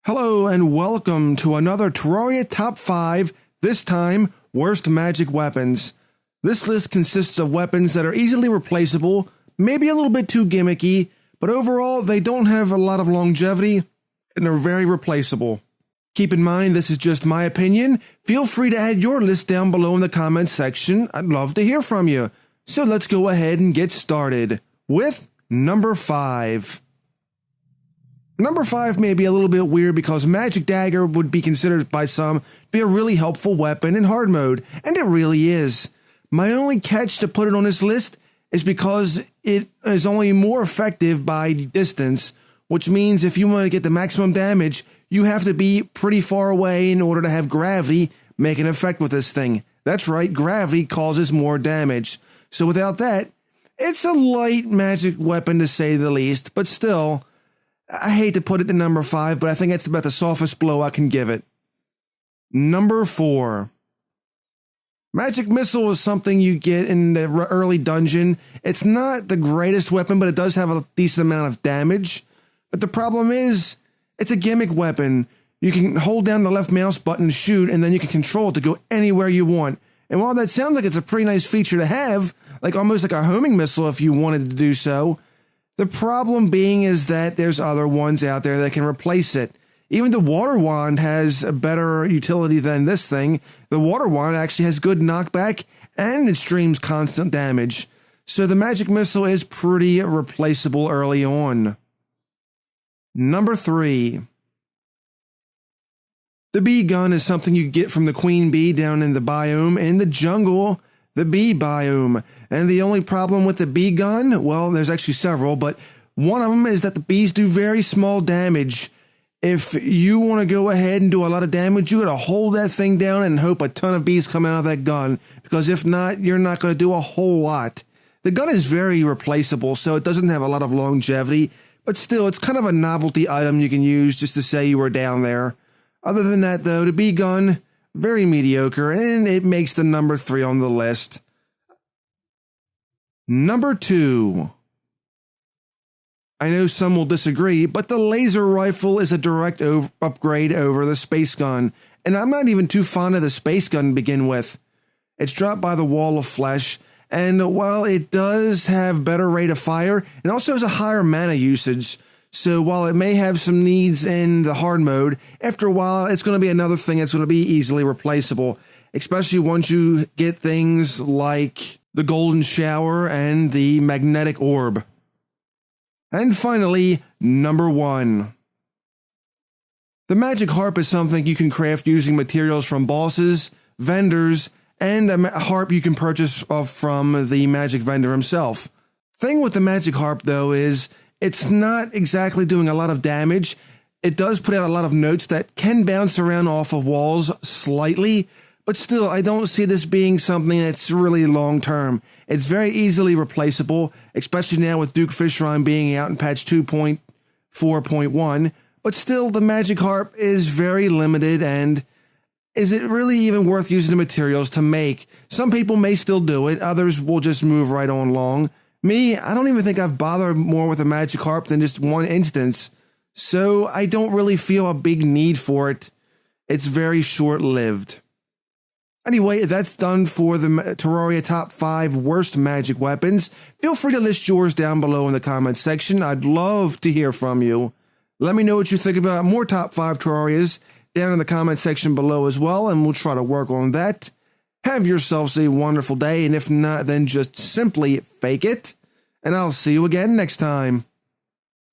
Hello and welcome to another Terraria Top 5, this time, Worst Magic Weapons. This list consists of weapons that are easily replaceable, maybe a little bit too gimmicky, but overall they don't have a lot of longevity and are very replaceable. Keep in mind this is just my opinion. Feel free to add your list down below in the comments section. I'd love to hear from you. So let's go ahead and get started with number 5. Number 5 may be a little bit weird because Magic Dagger would be considered by some to be a really helpful weapon in hard mode, and it really is. My only catch to put it on this list is because it is only more effective by distance, which means if you want to get the maximum damage, you have to be pretty far away in order to have gravity make an effect with this thing. That's right, gravity causes more damage. So without that, it's a light magic weapon to say the least, but still, I hate to put it to number 5, but I think it's about the softest blow I can give it. Number 4. Magic Missile is something you get in the early dungeon. It's not the greatest weapon, but it does have a decent amount of damage. But the problem is, it's a gimmick weapon. You can hold down the left mouse button to shoot, and then you can control it to go anywhere you want. And while that sounds like it's a pretty nice feature to have, like almost like a homing missile if you wanted to do so, the problem being is that there's other ones out there that can replace it. Even the Water Wand has a better utility than this thing. The Water Wand actually has good knockback and it streams constant damage. So the Magic Missile is pretty replaceable early on. Number 3. The bee gun is something you get from the queen bee down in the biome in the jungle, the bee biome. And the only problem with the bee gun, well, there's actually several, but one of them is that the bees do very small damage. If you want to go ahead and do a lot of damage, you got to hold that thing down and hope a ton of bees come out of that gun, because if not, you're not going to do a whole lot. The gun is very replaceable, so it doesn't have a lot of longevity, but still, it's kind of a novelty item you can use just to say you were down there. Other than that, though, the bee gun, very mediocre, and it makes the number 3 on the list. Number 2. I know some will disagree, but the laser rifle is a direct upgrade over the space gun, and I'm not even too fond of the space gun to begin with. It's dropped by the wall of flesh, and while it does have better rate of fire, it also has a higher mana usage. So while it may have some needs in the hard mode, after a while it's going to be another thing that's going to be easily replaceable, especially once you get things like the golden shower and the magnetic orb. And finally, number 1. The magic harp is something you can craft using materials from bosses, vendors, and a harp you can purchase from the magic vendor himself. Thing with the magic harp though is it's not exactly doing a lot of damage. It does put out a lot of notes that can bounce around off of walls slightly, but still, I don't see this being something that's really long-term. It's very easily replaceable, especially now with Duke Fishrine being out in patch 2.4.1, but still, the Magic Harp is very limited, and is it really even worth using the materials to make? Some people may still do it, others will just move right on along. Me, I don't even think I've bothered more with a Magic Harp than just one instance, so I don't really feel a big need for it. It's very short-lived. Anyway, that's done for the Terraria Top 5 Worst Magic Weapons. Feel free to list yours down below in the comments section. I'd love to hear from you. Let me know what you think about more Top 5 Terrarias down in the comment section below as well, and we'll try to work on that. Have yourselves a wonderful day, and if not, then just simply fake it. And I'll see you again next time.